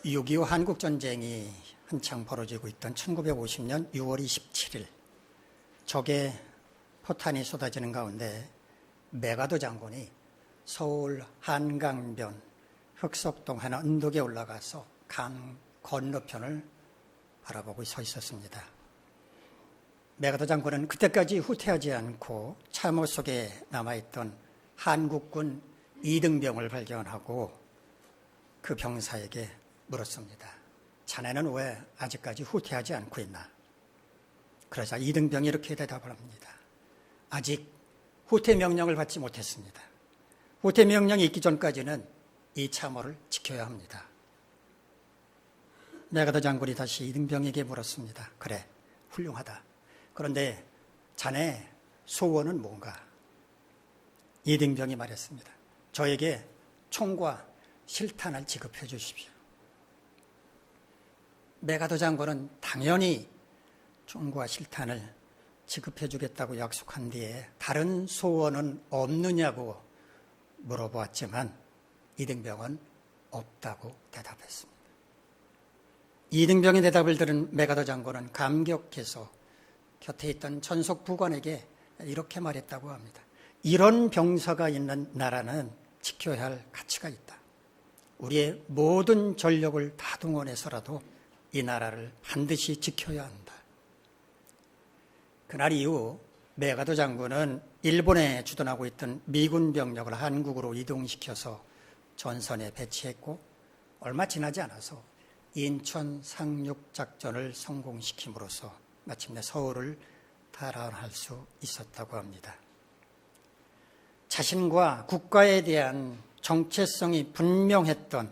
6.25 한국전쟁이 한창 벌어지고 있던 1950년 6월 27일 적의 포탄이 쏟아지는 가운데 메가더 장군이 서울 한강변 흑석동 하나 언덕에 올라가서 강 건너편을 바라보고 서 있었습니다. 메가더 장군은 그때까지 후퇴하지 않고 참호 속에 남아있던 한국군 이등병을 발견하고 그 병사에게 물었습니다. 자네는 왜 아직까지 후퇴하지 않고 있나? 그러자 이등병이 이렇게 대답을 합니다. 아직 후퇴 명령을 받지 못했습니다. 후퇴 명령이 있기 전까지는 이 참호를 지켜야 합니다. 메가더 장군이 다시 이등병에게 물었습니다. 그래, 훌륭하다. 그런데 자네 소원은 뭔가? 이등병이 말했습니다. 저에게 총과 실탄을 지급해 주십시오. 메가더 장군은 당연히 총과 실탄을 지급해 주겠다고 약속한 뒤에 다른 소원은 없느냐고 물어보았지만 이등병은 없다고 대답했습니다. 이등병의 대답을 들은 메가더 장군은 감격해서 곁에 있던 전속 부관에게 이렇게 말했다고 합니다. 이런 병사가 있는 나라는 지켜야 할 가치가 있다. 우리의 모든 전력을 다 동원해서라도 이 나라를 반드시 지켜야 한다. 그날 이후 메가더 장군은 일본에 주둔하고 있던 미군 병력을 한국으로 이동시켜서 전선에 배치했고 얼마 지나지 않아서 인천 상륙작전을 성공시킴으로써 마침내 서울을 탈환할 수 있었다고 합니다. 자신과 국가에 대한 정체성이 분명했던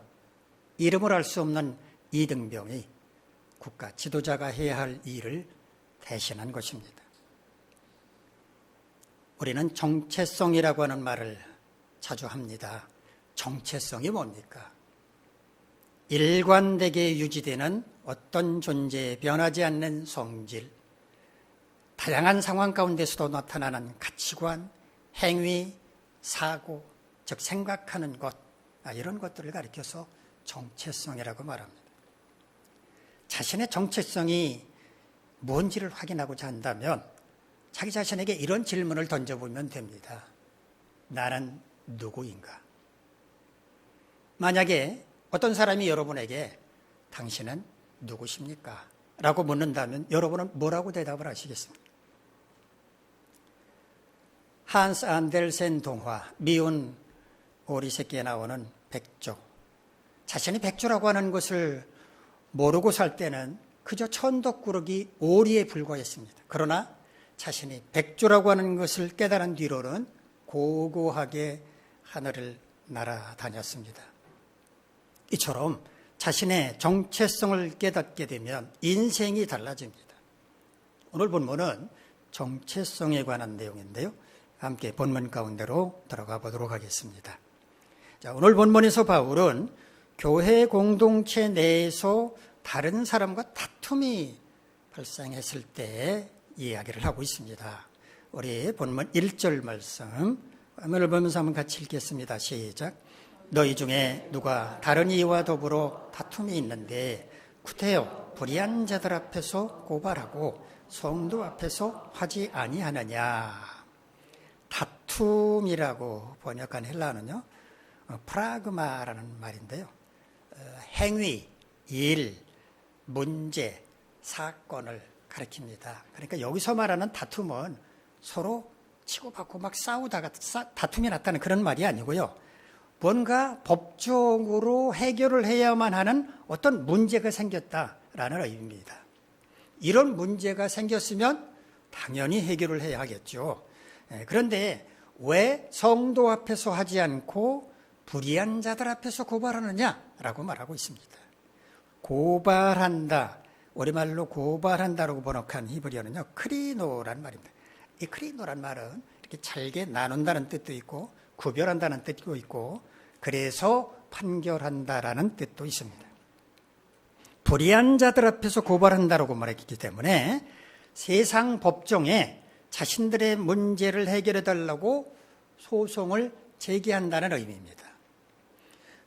이름을 알 수 없는 이등병이 국가 지도자가 해야 할 일을 대신한 것입니다. 우리는 정체성이라고 하는 말을 자주 합니다. 정체성이 뭡니까? 일관되게 유지되는 어떤 존재에 변하지 않는 성질, 다양한 상황 가운데서도 나타나는 가치관, 행위, 사고, 즉 생각하는 것, 이런 것들을 가리켜서 정체성이라고 말합니다. 자신의 정체성이 뭔지를 확인하고자 한다면 자기 자신에게 이런 질문을 던져보면 됩니다. 나는 누구인가? 만약에 어떤 사람이 여러분에게 당신은 누구십니까? 라고 묻는다면 여러분은 뭐라고 대답을 하시겠습니까? 한스 안델센 동화 미운 오리 새끼에 나오는 백조. 자신이 백조라고 하는 것을 모르고 살 때는 그저 천덕꾸러기 오리에 불과했습니다. 그러나 자신이 백조라고 하는 것을 깨달은 뒤로는 고고하게 하늘을 날아다녔습니다. 이처럼 자신의 정체성을 깨닫게 되면 인생이 달라집니다. 오늘 본문은 정체성에 관한 내용인데요. 함께 본문 가운데로 들어가 보도록 하겠습니다. 자, 오늘 본문에서 바울은 교회 공동체 내에서 다른 사람과 다툼이 발생했을 때 이야기를 하고 있습니다. 우리 본문 1절 말씀 화면을 보면서 한번 같이 읽겠습니다. 시작. 너희 중에 누가 다른 이와 더불어 다툼이 있는데 구태여 불의한 자들 앞에서 고발하고 성도 앞에서 하지 아니하느냐. 다툼이라고 번역한 헬라어는요, 프라그마라는 말인데요. 행위, 일, 문제, 사건을 가리킵니다. 그러니까 여기서 말하는 다툼은 서로 치고받고 막 싸우다가 다툼이 났다는 그런 말이 아니고요. 뭔가 법적으로 해결을 해야만 하는 어떤 문제가 생겼다라는 의미입니다. 이런 문제가 생겼으면 당연히 해결을 해야 하겠죠. 그런데 왜 성도 앞에서 하지 않고 불의한 자들 앞에서 고발하느냐라고 말하고 있습니다. 고발한다, 우리말로 고발한다라고 번역한 히브리어는요, 크리노란 말입니다. 이 크리노란 말은 이렇게 잘게 나눈다는 뜻도 있고 구별한다는 뜻도 있고 그래서 판결한다라는 뜻도 있습니다. 불의한 자들 앞에서 고발한다라고 말했기 때문에 세상 법정에 자신들의 문제를 해결해 달라고 소송을 제기한다는 의미입니다.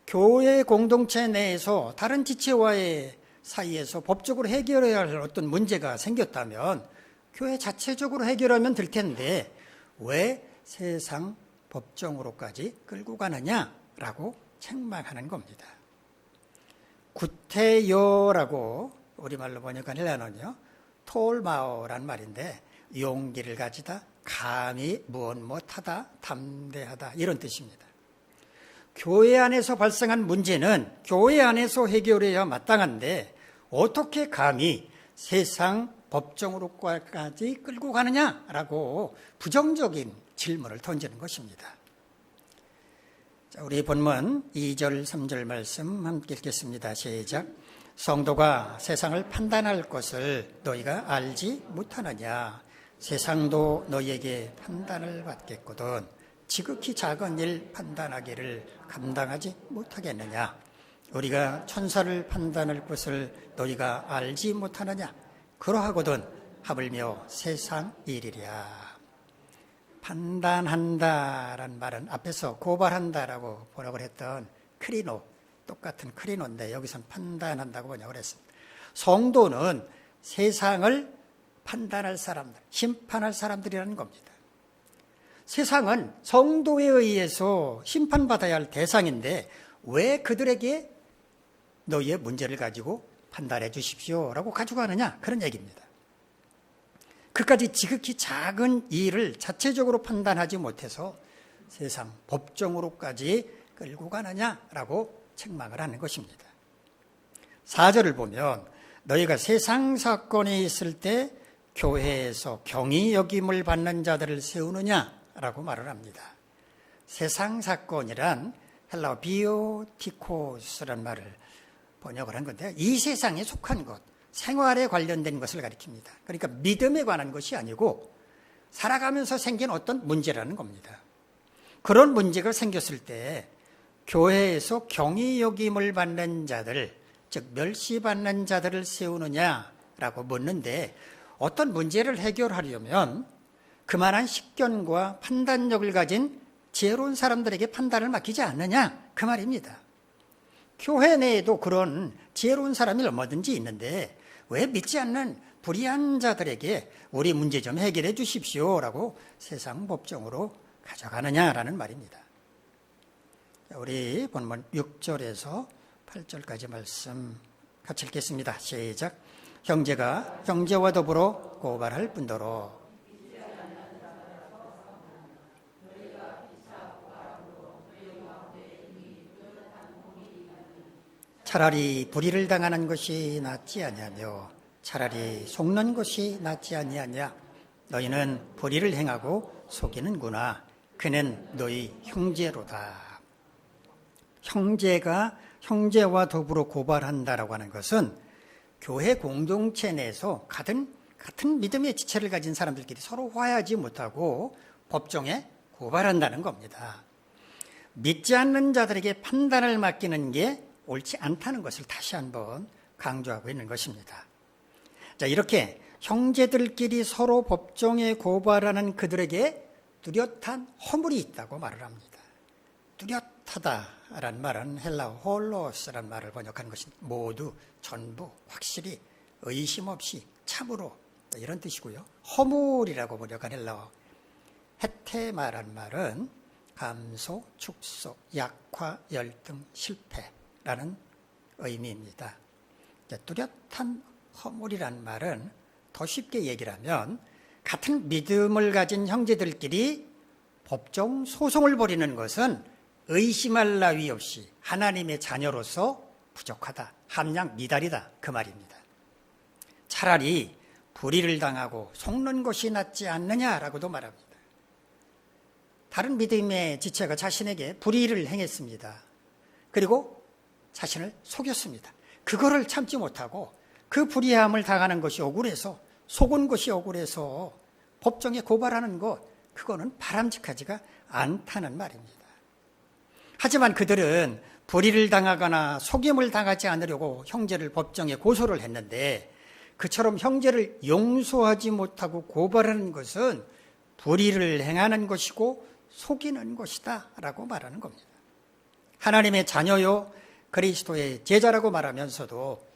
교회 공동체 내에서 다른 지체와의 사이에서 법적으로 해결해야 할 어떤 문제가 생겼다면 교회 자체적으로 해결하면 될 텐데 왜 세상 법정으로까지 끌고 가느냐라고 책망하는 겁니다. 구태여라고 우리말로 번역하려면요, 톨마오란 말인데 용기를 가지다, 감히 무엇 못하다, 담대하다 이런 뜻입니다. 교회 안에서 발생한 문제는 교회 안에서 해결해야 마땅한데 어떻게 감히 세상 법정으로까지 끌고 가느냐라고 부정적인 질문을 던지는 것입니다. 자, 우리 본문 2절, 3절 말씀 함께 읽겠습니다. 시작. 성도가 세상을 판단할 것을 너희가 알지 못하느냐? 세상도 너희에게 판단을 받겠거든 지극히 작은 일 판단하기를 감당하지 못하겠느냐? 우리가 천사를 판단할 것을 너희가 알지 못하느냐? 그러하거든 하물며 세상 일이랴. 판단한다란 말은 앞에서 고발한다라고 번역을 했던 크리노, 똑같은 크리노인데 여기서는 판단한다고 번역을 했습니다. 성도는 세상을 판단할 사람들, 심판할 사람들이라는 겁니다. 세상은 성도에 의해서 심판받아야 할 대상인데 왜 그들에게 너희의 문제를 가지고 판단해 주십시오 라고 가져가느냐, 그런 얘기입니다. 그까지 지극히 작은 일을 자체적으로 판단하지 못해서 세상 법정으로까지 끌고 가느냐라고 책망을 하는 것입니다. 4절을 보면 너희가 세상 사건이 있을 때 교회에서 경히 여김을 받는 자들을 세우느냐라고 말을 합니다. 세상 사건이란 헬라어 비오티코스란 말을 번역을 한 건데요. 이 세상에 속한 것, 생활에 관련된 것을 가리킵니다. 그러니까 믿음에 관한 것이 아니고 살아가면서 생긴 어떤 문제라는 겁니다. 그런 문제가 생겼을 때 교회에서 경히 여김을 받는 자들, 즉 멸시받는 자들을 세우느냐라고 묻는데 어떤 문제를 해결하려면 그만한 식견과 판단력을 가진 지혜로운 사람들에게 판단을 맡기지 않느냐, 그 말입니다. 교회 내에도 그런 지혜로운 사람이 얼마든지 있는데 왜 믿지 않는 불의한 자들에게 우리 문제 좀 해결해 주십시오라고 세상 법정으로 가져가느냐라는 말입니다. 우리 본문 6절에서 8절까지 말씀 같이 읽겠습니다. 시작. 형제가 형제와 더불어 고발할 뿐더러 차라리 불의를 당하는 것이 낫지 아니하며 차라리 속는 것이 낫지 아니하냐? 너희는 불의를 행하고 속이는구나. 그는 너희 형제로다. 형제가 형제와 더불어 고발한다라고 하는 것은 교회 공동체 내에서 같은 믿음의 지체를 가진 사람들끼리 서로 화해하지 못하고 법정에 고발한다는 겁니다. 믿지 않는 자들에게 판단을 맡기는 게 옳지 않다는 것을 다시 한번 강조하고 있는 것입니다. 자, 이렇게 형제들끼리 서로 법정에 고발하는 그들에게 뚜렷한 허물이 있다고 말을 합니다. 뚜렷하다라는 말은 헬라어 홀로스라는 말을 번역한 것이 모두, 전부, 확실히, 의심 없이, 참으로 이런 뜻이고요. 허물이라고 번역한 헬라어 헤테마라는 말은 감소, 축소, 약화, 열등, 실패라는 의미입니다. 뚜렷한 허물이라는 말은 더 쉽게 얘기를 하면 같은 믿음을 가진 형제들끼리 법정 소송을 벌이는 것은 의심할 나위 없이 하나님의 자녀로서 부족하다, 함량 미달이다, 그 말입니다. 차라리 불의를 당하고 속는 것이 낫지 않느냐라고도 말합니다. 다른 믿음의 지체가 자신에게 불의를 행했습니다. 그리고 자신을 속였습니다. 그거를 참지 못하고 그 불의함을 당하는 것이 억울해서, 속은 것이 억울해서 법정에 고발하는 것, 그거는 바람직하지가 않다는 말입니다. 하지만 그들은 불의를 당하거나 속임을 당하지 않으려고 형제를 법정에 고소를 했는데 그처럼 형제를 용서하지 못하고 고발하는 것은 불의를 행하는 것이고 속이는 것이다 라고 말하는 겁니다. 하나님의 자녀요 그리스도의 제자라고 말하면서도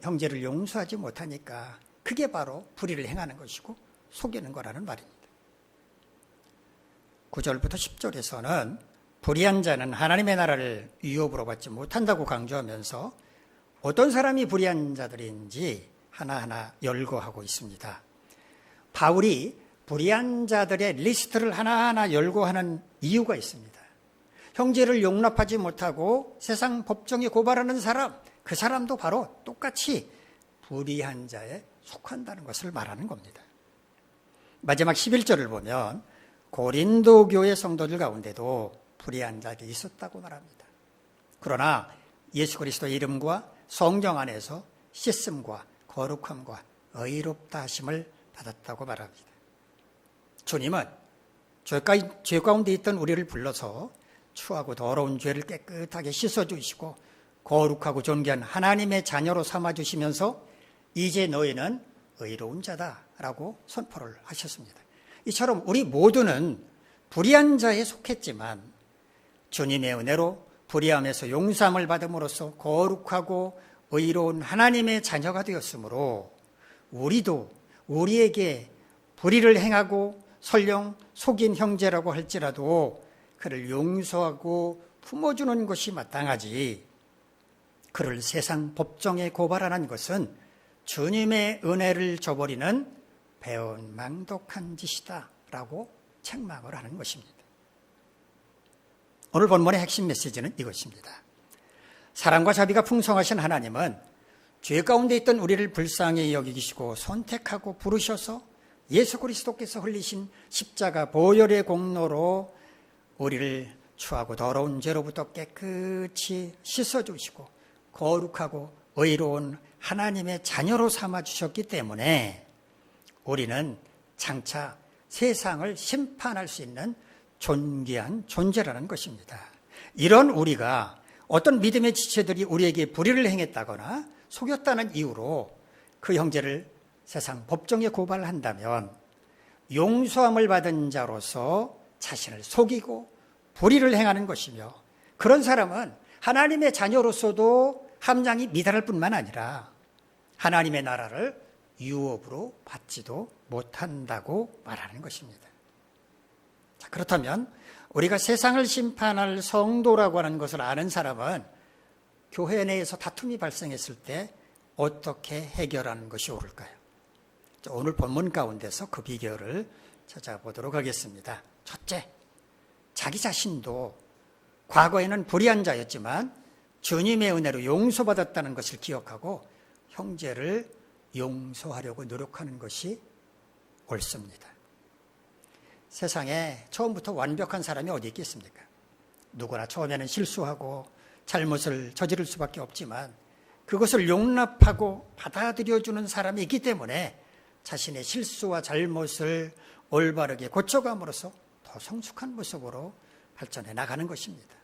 형제를 용서하지 못하니까 그게 바로 불의를 행하는 것이고 속이는 거라는 말입니다. 9절부터 10절에서는 불의한 자는 하나님의 나라를 유업으로 받지 못한다고 강조하면서 어떤 사람이 불의한 자들인지 하나하나 열거하고 있습니다. 바울이 불의한 자들의 리스트를 하나하나 열거하는 이유가 있습니다. 형제를 용납하지 못하고 세상 법정에 고발하는 사람, 그 사람도 바로 똑같이 불의한 자에 속한다는 것을 말하는 겁니다. 마지막 11절을 보면 고린도 교회 성도들 가운데도 불의한 자들이 있었다고 말합니다. 그러나 예수 그리스도의 이름과 성령 안에서 씻음과 거룩함과 의롭다 하심을 받았다고 말합니다. 주님은 죄 가운데 있던 우리를 불러서 추하고 더러운 죄를 깨끗하게 씻어주시고 거룩하고 존귀한 하나님의 자녀로 삼아주시면서 이제 너희는 의로운 자다라고 선포를 하셨습니다. 이처럼 우리 모두는 불의한 자에 속했지만 주님의 은혜로 불의함에서 용서함을 받음으로써 거룩하고 의로운 하나님의 자녀가 되었으므로 우리도 우리에게 불의를 행하고 설령 속인 형제라고 할지라도 그를 용서하고 품어주는 것이 마땅하지, 그를 세상 법정에 고발하는 것은 주님의 은혜를 저버리는 배은망덕한 짓이다 라고 책망을 하는 것입니다. 오늘 본문의 핵심 메시지는 이것입니다. 사랑과 자비가 풍성하신 하나님은 죄 가운데 있던 우리를 불쌍히 여기시고 선택하고 부르셔서 예수 그리스도께서 흘리신 십자가 보혈의 공로로 우리를 추하고 더러운 죄로부터 깨끗이 씻어주시고 거룩하고 의로운 하나님의 자녀로 삼아주셨기 때문에 우리는 장차 세상을 심판할 수 있는 존귀한 존재라는 것입니다. 이런 우리가 어떤 믿음의 지체들이 우리에게 불의를 행했다거나 속였다는 이유로 그 형제를 세상 법정에 고발한다면 용서함을 받은 자로서 자신을 속이고 불의를 행하는 것이며, 그런 사람은 하나님의 자녀로서도 함량이 미달할 뿐만 아니라 하나님의 나라를 유업으로 받지도 못한다고 말하는 것입니다. 자, 그렇다면 우리가 세상을 심판할 성도라고 하는 것을 아는 사람은 교회 내에서 다툼이 발생했을 때 어떻게 해결하는 것이 옳을까요? 자, 오늘 본문 가운데서 그 비결을 찾아보도록 하겠습니다. 첫째, 자기 자신도 과거에는 불의한 자였지만 주님의 은혜로 용서받았다는 것을 기억하고 형제를 용서하려고 노력하는 것이 옳습니다. 세상에 처음부터 완벽한 사람이 어디 있겠습니까? 누구나 처음에는 실수하고 잘못을 저지를 수밖에 없지만 그것을 용납하고 받아들여주는 사람이 있기 때문에 자신의 실수와 잘못을 올바르게 고쳐감으로써 더 성숙한 모습으로 발전해 나가는 것입니다.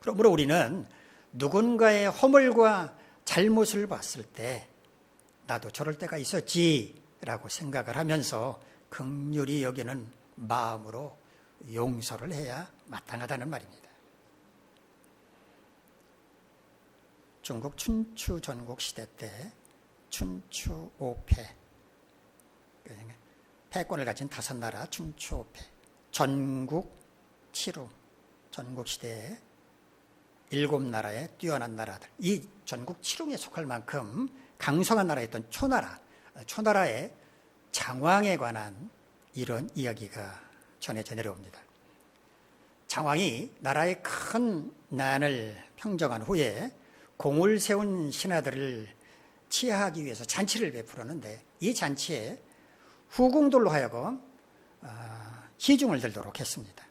그러므로 우리는 누군가의 허물과 잘못을 봤을 때 나도 저럴 때가 있었지라고 생각을 하면서 긍휼히 여기는 마음으로 용서를 해야 마땅하다는 말입니다. 중국 춘추 전국 시대 때 춘추 5패, 패권을 가진 5나라 춘추 5패, 전국 7우, 전국 시대에 7나라의 뛰어난 나라들, 이 전국 7웅에 속할 만큼 강성한 나라였던 초나라의 장왕에 관한 이런 이야기가 전해져 내려옵니다. 장왕이 나라의 큰 난을 평정한 후에 공을 세운 신하들을 치하하기 위해서 잔치를 베풀었는데 이 잔치에 후궁들로 하여금 시중을 들도록 했습니다.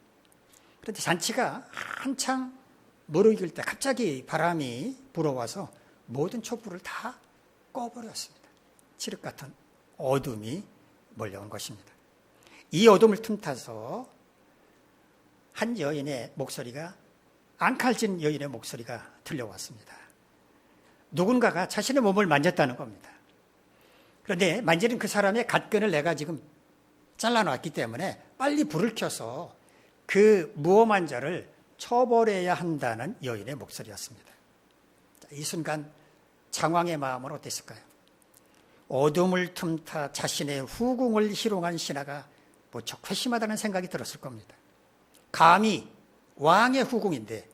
그런데 잔치가 한창 무르익을 때 갑자기 바람이 불어와서 모든 촛불을 다 꺼버렸습니다. 칠흑 같은 어둠이 몰려온 것입니다. 이 어둠을 틈타서 한 여인의 목소리가, 앙칼진 여인의 목소리가 들려왔습니다. 누군가가 자신의 몸을 만졌다는 겁니다. 그런데 만지는 그 사람의 갓근을 내가 지금 잘라놨기 때문에 빨리 불을 켜서 그 무엄한 자를 처벌해야 한다는 여인의 목소리였습니다. 이 순간 장왕의 마음은 어땠을까요? 어둠을 틈타 자신의 후궁을 희롱한 신하가 무척 회심하다는 생각이 들었을 겁니다. 감히 왕의 후궁인데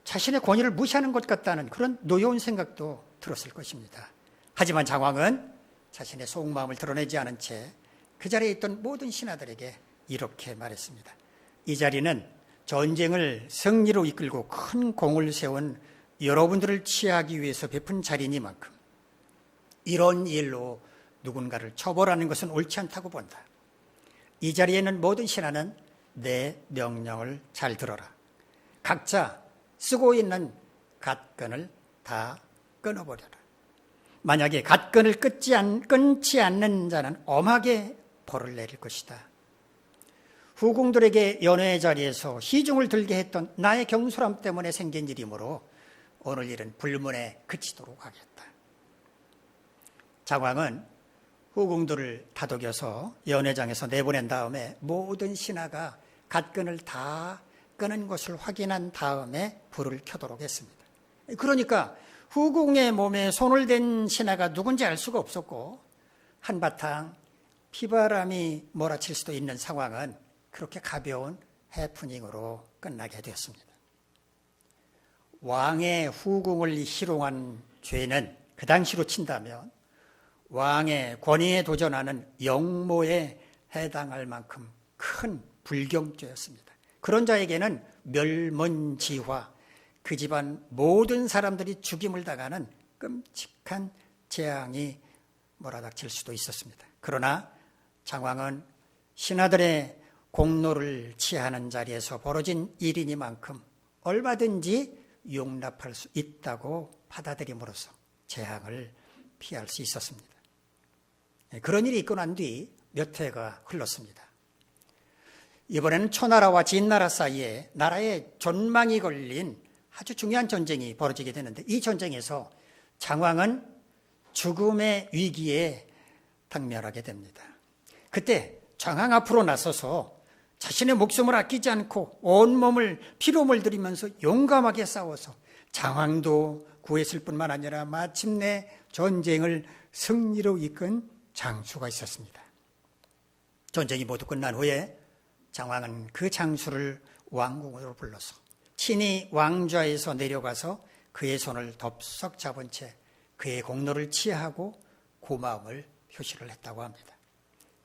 자신의 권위를 무시하는 것 같다는 그런 노여운 생각도 들었을 것입니다. 하지만 장왕은 자신의 속마음을 드러내지 않은 채 그 자리에 있던 모든 신하들에게 이렇게 말했습니다. 이 자리는 전쟁을 승리로 이끌고 큰 공을 세운 여러분들을 치하하기 위해서 베푼 자리니만큼 이런 일로 누군가를 처벌하는 것은 옳지 않다고 본다. 이 자리에 있는 모든 신하는 내 명령을 잘 들어라. 각자 쓰고 있는 갓끈을 다 끊어버려라. 만약에 갓끈을 끊지 않는 자는 엄하게 벌을 내릴 것이다. 후궁들에게 연회의 자리에서 시중을 들게 했던 나의 경솔함 때문에 생긴 일이므로 오늘 일은 불문에 그치도록 하겠다. 장왕은 후궁들을 다독여서 연회장에서 내보낸 다음에 모든 신하가 갓끈을 다 끄는 것을 확인한 다음에 불을 켜도록 했습니다. 그러니까 후궁의 몸에 손을 댄 신하가 누군지 알 수가 없었고 한바탕 피바람이 몰아칠 수도 있는 상황은 그렇게 가벼운 해프닝으로 끝나게 되었습니다. 왕의 후궁을 희롱한 죄는 그 당시로 친다면 왕의 권위에 도전하는 영모에 해당할 만큼 큰 불경죄였습니다. 그런 자에게는 멸문지화, 그 집안 모든 사람들이 죽임을 당하는 끔찍한 재앙이 몰아닥칠 수도 있었습니다. 그러나 장왕은 신하들의 공로를 치하하는 자리에서 벌어진 일이니만큼 얼마든지 용납할 수 있다고 받아들임으로써 재앙을 피할 수 있었습니다. 그런 일이 있고 난 뒤 몇 해가 흘렀습니다. 이번에는 초나라와 진나라 사이에 나라의 존망이 걸린 아주 중요한 전쟁이 벌어지게 되는데 이 전쟁에서 장왕은 죽음의 위기에 당면하게 됩니다. 그때 장왕 앞으로 나서서 자신의 목숨을 아끼지 않고 온몸을 피로물 들이면서 용감하게 싸워서 장왕도 구했을 뿐만 아니라 마침내 전쟁을 승리로 이끈 장수가 있었습니다. 전쟁이 모두 끝난 후에 장왕은 그 장수를 왕궁으로 불러서 친히 왕좌에서 내려가서 그의 손을 덥석 잡은 채 그의 공로를 치하하고 고마움을 표시를 했다고 합니다.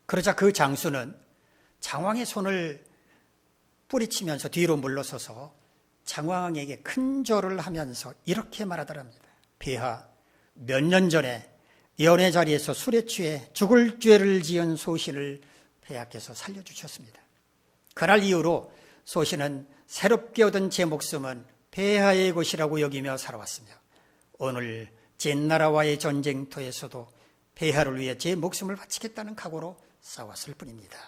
그러자 그 장수는 장왕의 손을 뿌리치면서 뒤로 물러서서 장왕에게 큰 절을 하면서 이렇게 말하더랍니다. 폐하, 몇 년 전에 연회 자리에서 술에 취해 죽을 죄를 지은 소신을 폐하께서 살려주셨습니다. 그날 이후로 소신은 새롭게 얻은 제 목숨은 폐하의 것이라고 여기며 살아왔으며 오늘 진나라와의 전쟁터에서도 폐하를 위해 제 목숨을 바치겠다는 각오로 싸웠을 뿐입니다.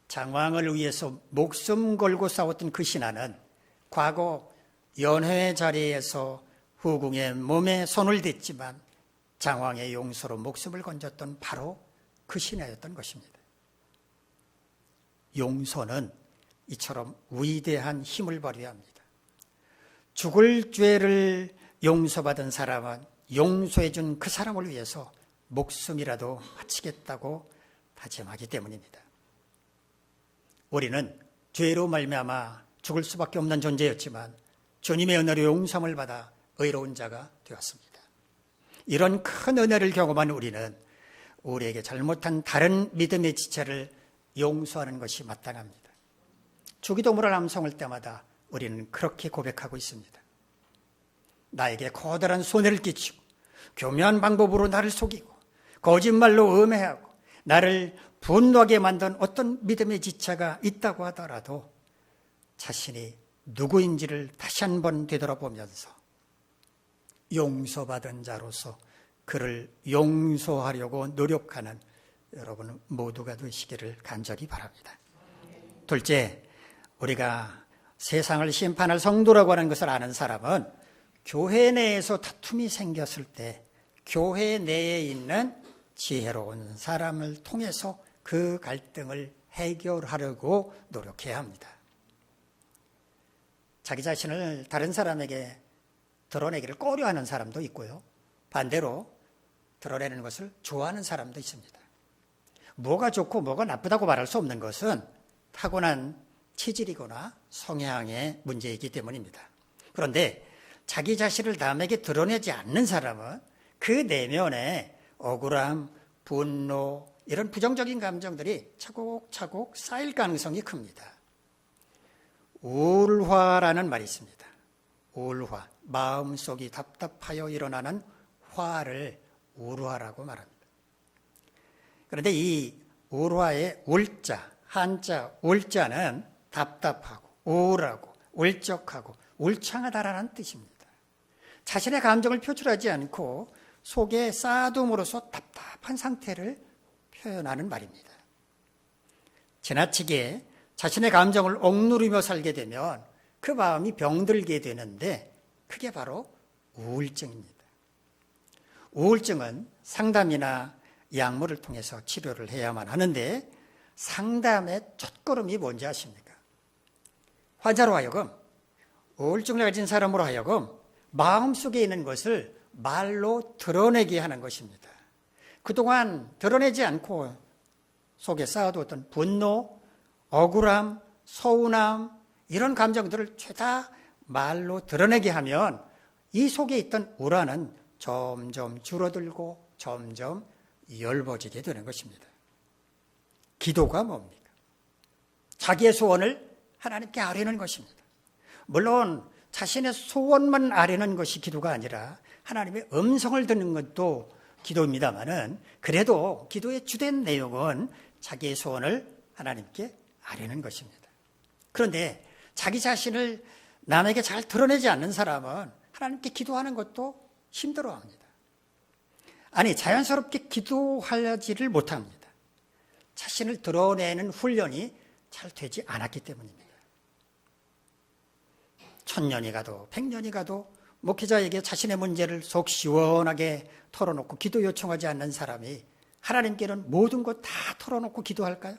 장왕을 위해서 목숨 걸고 싸웠던 그 신하는 과거 연회 자리에서 후궁의 몸에 손을 댔지만 장왕의 용서로 목숨을 건졌던 바로 그 신하였던 것입니다. 용서는 이처럼 위대한 힘을 발휘해야 합니다. 죽을 죄를 용서받은 사람은 용서해준 그 사람을 위해서 목숨이라도 바치겠다고 다짐하기 때문입니다. 우리는 죄로 말미암아 죽을 수밖에 없는 존재였지만 주님의 은혜로 용서함을 받아 의로운 자가 되었습니다. 이런 큰 은혜를 경험한 우리는 우리에게 잘못한 다른 믿음의 지체를 용서하는 것이 마땅합니다. 주기도문을 암송할 때마다 우리는 그렇게 고백하고 있습니다. 나에게 커다란 손해를 끼치고 교묘한 방법으로 나를 속이고 거짓말로 음해하고 나를 분노하게 만든 어떤 믿음의 지체가 있다고 하더라도 자신이 누구인지를 다시 한번 되돌아보면서 용서받은 자로서 그를 용서하려고 노력하는 여러분 모두가 되시기를 간절히 바랍니다. 둘째, 우리가 세상을 심판할 성도라고 하는 것을 아는 사람은 교회 내에서 다툼이 생겼을 때 교회 내에 있는 지혜로운 사람을 통해서 그 갈등을 해결하려고 노력해야 합니다. 자기 자신을 다른 사람에게 드러내기를 꺼려하는 사람도 있고요. 반대로 드러내는 것을 좋아하는 사람도 있습니다. 뭐가 좋고 뭐가 나쁘다고 말할 수 없는 것은 타고난 체질이거나 성향의 문제이기 때문입니다. 그런데 자기 자신을 남에게 드러내지 않는 사람은 그 내면에 억울함, 분노, 이런 부정적인 감정들이 차곡차곡 쌓일 가능성이 큽니다. 우울화라는 말이 있습니다. 우울화, 마음속이 답답하여 일어나는 화를 우울화라고 말합니다. 그런데 이 우울화의 울자, 한자 울자는 답답하고 우울하고 울적하고 울창하다라는 뜻입니다. 자신의 감정을 표출하지 않고 속에 쌓아둠으로써 답답한 상태를 표현하는 말입니다. 지나치게 자신의 감정을 억누르며 살게 되면 그 마음이 병들게 되는데 그게 바로 우울증입니다. 우울증은 상담이나 약물을 통해서 치료를 해야만 하는데 상담의 첫걸음이 뭔지 아십니까? 환자로 하여금, 우울증을 가진 사람으로 하여금 마음속에 있는 것을 말로 드러내게 하는 것입니다. 그동안 드러내지 않고 속에 쌓아두었던 분노, 억울함, 서운함 이런 감정들을 죄다 말로 드러내게 하면 이 속에 있던 우라는 점점 줄어들고 점점 엷어지게 되는 것입니다. 기도가 뭡니까? 자기의 소원을 하나님께 아뢰는 것입니다. 물론 자신의 소원만 아뢰는 것이 기도가 아니라 하나님의 음성을 듣는 것도 기도입니다만은 그래도 기도의 주된 내용은 자기의 소원을 하나님께 아뢰는 것입니다. 그런데 자기 자신을 남에게 잘 드러내지 않는 사람은 하나님께 기도하는 것도 힘들어합니다. 아니, 자연스럽게 기도하지를 못합니다. 자신을 드러내는 훈련이 잘 되지 않았기 때문입니다. 1000년이 가도 100년이 가도 목회자에게 자신의 문제를 속 시원하게 털어놓고 기도 요청하지 않는 사람이 하나님께는 모든 것 다 털어놓고 기도할까요?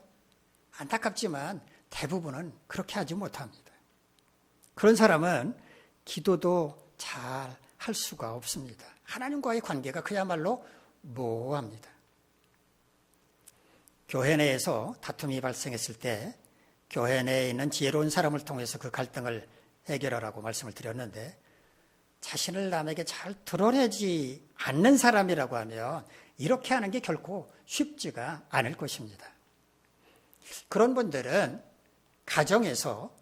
안타깝지만 대부분은 그렇게 하지 못합니다. 그런 사람은 기도도 잘 할 수가 없습니다. 하나님과의 관계가 그야말로 모호합니다. 교회 내에서 다툼이 발생했을 때 교회 내에 있는 지혜로운 사람을 통해서 그 갈등을 해결하라고 말씀을 드렸는데 자신을 남에게 잘 드러내지 않는 사람이라고 하면 이렇게 하는 게 결코 쉽지가 않을 것입니다. 그런 분들은 가정에서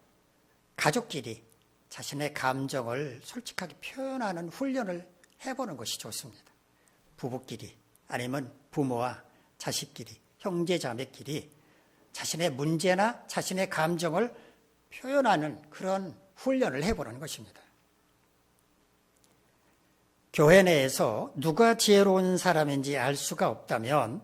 가족끼리 자신의 감정을 솔직하게 표현하는 훈련을 해보는 것이 좋습니다. 부부끼리 아니면 부모와 자식끼리, 형제자매끼리 자신의 문제나 자신의 감정을 표현하는 그런 훈련을 해보는 것입니다. 교회 내에서 누가 지혜로운 사람인지 알 수가 없다면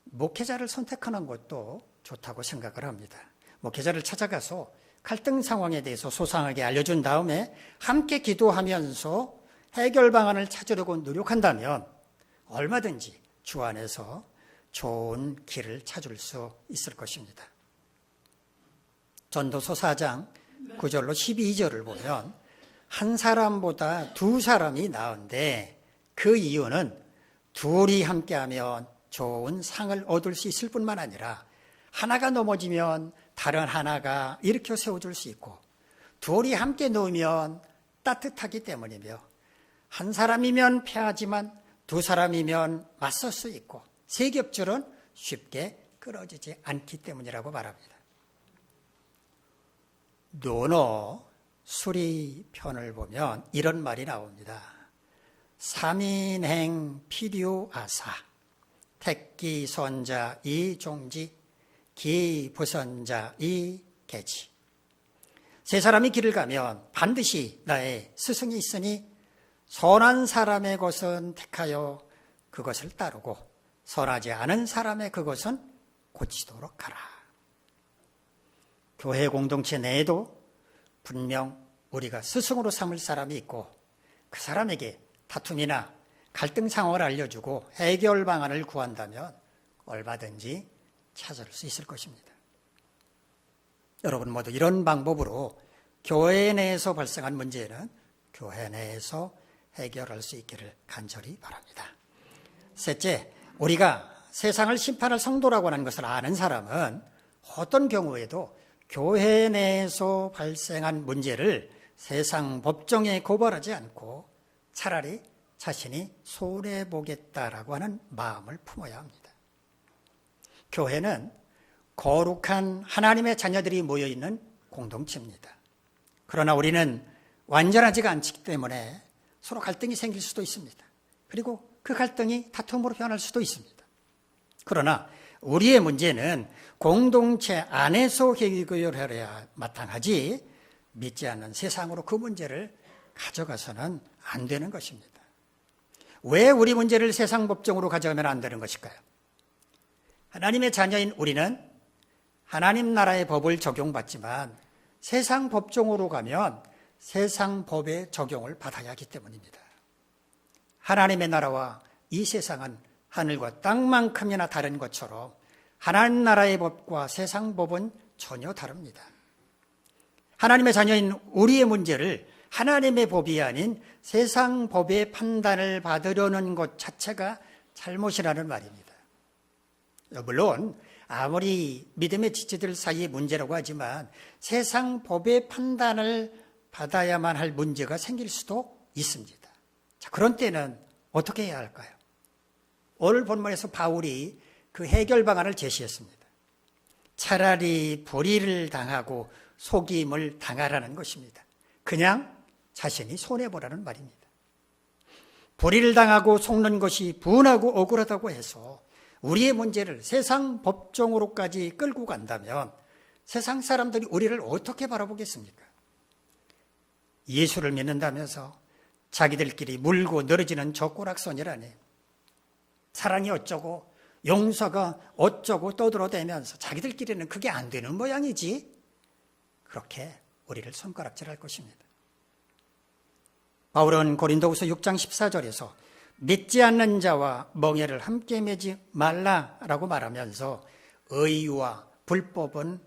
목회자를 선택하는 것도 좋다고 생각을 합니다. 목회자를 찾아가서 갈등 상황에 대해서 소상하게 알려준 다음에 함께 기도하면서 해결 방안을 찾으려고 노력한다면 얼마든지 주 안에서 좋은 길을 찾을 수 있을 것입니다. 전도서 4장 9절로 12절을 보면 한 사람보다 두 사람이 나은데 그 이유는 둘이 함께하면 좋은 상을 얻을 수 있을 뿐만 아니라 하나가 넘어지면 다른 하나가 일으켜 세워줄 수 있고 둘이 함께 놓으면 따뜻하기 때문이며 한 사람이면 패하지만 두 사람이면 맞설 수 있고 세 겹줄은 쉽게 끊어지지 않기 때문이라고 말합니다. 논어 수리편을 보면 이런 말이 나옵니다. 삼인행 필요아사 택기선자 이종지 기부선자 이계지. 세 사람이 길을 가면 반드시 나의 스승이 있으니 선한 사람의 것은 택하여 그것을 따르고 선하지 않은 사람의 그것은 고치도록 하라. 교회 공동체 내에도 분명 우리가 스승으로 삼을 사람이 있고 그 사람에게 다툼이나 갈등 상황을 알려주고 해결 방안을 구한다면 얼마든지 찾을 수 있을 것입니다. 여러분 모두 이런 방법으로 교회 내에서 발생한 문제는 교회 내에서 해결할 수 있기를 간절히 바랍니다. 셋째, 우리가 세상을 심판할 성도라고 하는 것을 아는 사람은 어떤 경우에도 교회 내에서 발생한 문제를 세상 법정에 고발하지 않고 차라리 자신이 손해보겠다라고 하는 마음을 품어야 합니다. 교회는 거룩한 하나님의 자녀들이 모여있는 공동체입니다. 그러나 우리는 완전하지가 않기 때문에 서로 갈등이 생길 수도 있습니다. 그리고 그 갈등이 다툼으로 변할 수도 있습니다. 그러나 우리의 문제는 공동체 안에서 해결해야 마땅하지 믿지 않는 세상으로 그 문제를 가져가서는 안 되는 것입니다. 왜 우리 문제를 세상 법정으로 가져가면 안 되는 것일까요? 하나님의 자녀인 우리는 하나님 나라의 법을 적용받지만 세상 법정으로 가면 세상 법의 적용을 받아야 하기 때문입니다. 하나님의 나라와 이 세상은 하늘과 땅만큼이나 다른 것처럼 하나님 나라의 법과 세상 법은 전혀 다릅니다. 하나님의 자녀인 우리의 문제를 하나님의 법이 아닌 세상 법의 판단을 받으려는 것 자체가 잘못이라는 말입니다. 물론 아무리 믿음의 지체들 사이의 문제라고 하지만 세상 법의 판단을 받아야만 할 문제가 생길 수도 있습니다. 자, 그런 때는 어떻게 해야 할까요? 오늘 본문에서 바울이 그 해결 방안을 제시했습니다. 차라리 불의를 당하고 속임을 당하라는 것입니다. 그냥 자신이 손해보라는 말입니다. 불의를 당하고 속는 것이 분하고 억울하다고 해서 우리의 문제를 세상 법정으로까지 끌고 간다면 세상 사람들이 우리를 어떻게 바라보겠습니까? 예수를 믿는다면서 자기들끼리 물고 늘어지는 젓가락손이라니, 사랑이 어쩌고 용서가 어쩌고 떠들어대면서 자기들끼리는 그게 안 되는 모양이지, 그렇게 우리를 손가락질할 것입니다. 바울은 고린도후서 6장 14절에서 믿지 않는 자와 멍에를 함께 매지 말라라고 말하면서 의와 불법은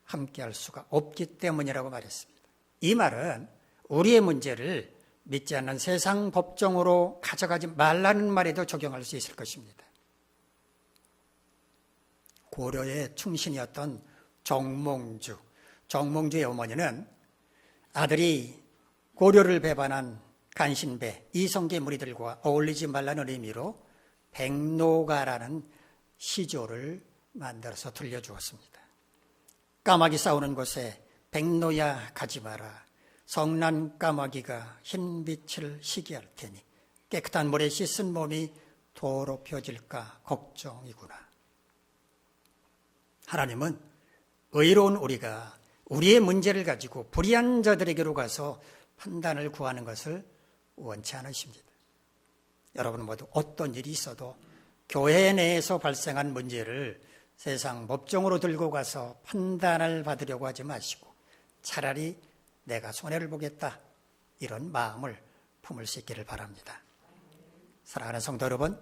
함께할 수가 없기 때문이라고 말했습니다. 이 말은 우리의 문제를 믿지 않는 세상 법정으로 가져가지 말라는 말에도 적용할 수 있을 것입니다. 고려의 충신이었던 정몽주의 어머니는 아들이 고려를 배반한 간신배 이성계 무리들과 어울리지 말라는 의미로 백노가라는 시조를 만들어서 들려주었습니다. 까마귀 싸우는 곳에 백노야 가지 마라. 성난 까마귀가 흰빛을 시기할 테니 깨끗한 물에 씻은 몸이 더럽혀질까 걱정이구나. 하나님은 의로운 우리가 우리의 문제를 가지고 불의한 자들에게로 가서 판단을 구하는 것을 원치 않으십니다. 여러분 모두 어떤 일이 있어도 교회 내에서 발생한 문제를 세상 법정으로 들고 가서 판단을 받으려고 하지 마시고 차라리 내가 손해를 보겠다, 이런 마음을 품을 수 있기를 바랍니다. 사랑하는 성도 여러분,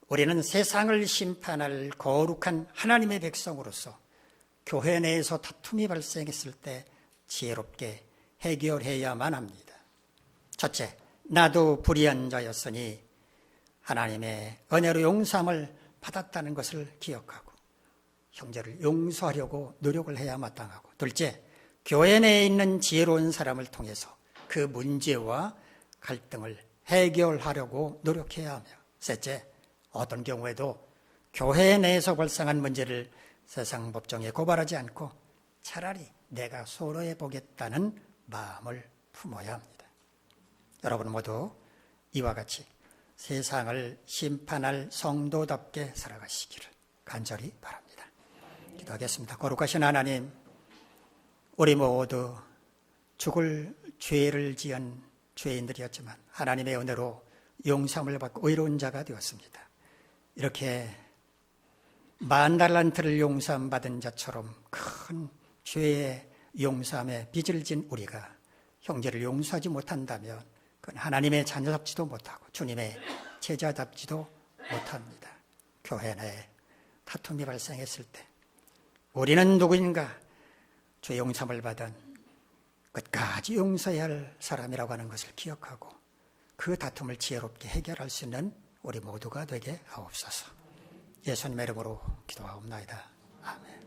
우리는 세상을 심판할 거룩한 하나님의 백성으로서 교회 내에서 다툼이 발생했을 때 지혜롭게 해결해야만 합니다. 첫째, 나도 불의한 자였으니 하나님의 은혜로 용서함을 받았다는 것을 기억하고 형제를 용서하려고 노력을 해야 마땅하고, 둘째, 교회 내에 있는 지혜로운 사람을 통해서 그 문제와 갈등을 해결하려고 노력해야 하며, 셋째, 어떤 경우에도 교회 내에서 발생한 문제를 세상 법정에 고발하지 않고 차라리 내가 손해해 보겠다는 마음을 품어야 합니다. 여러분 모두 이와 같이 세상을 심판할 성도답게 살아가시기를 간절히 바랍니다. 기도하겠습니다. 거룩하신 하나님, 우리 모두 죽을 죄를 지은 죄인들이었지만 하나님의 은혜로 용서함을 받고 의로운 자가 되었습니다. 이렇게 10,000달란트를 용서함 받은 자처럼 큰 죄의 용서함에 빚을 진 우리가 형제를 용서하지 못한다면 그건 하나님의 자녀답지도 못하고 주님의 제자답지도 못합니다. 교회 내에 다툼이 발생했을 때 우리는 누구인가? 죄 용서함을 받은 끝까지 용서해야 할 사람이라고 하는 것을 기억하고 그 다툼을 지혜롭게 해결할 수 있는 우리 모두가 되게 하옵소서. 예수님의 이름으로 기도하옵나이다. 아멘.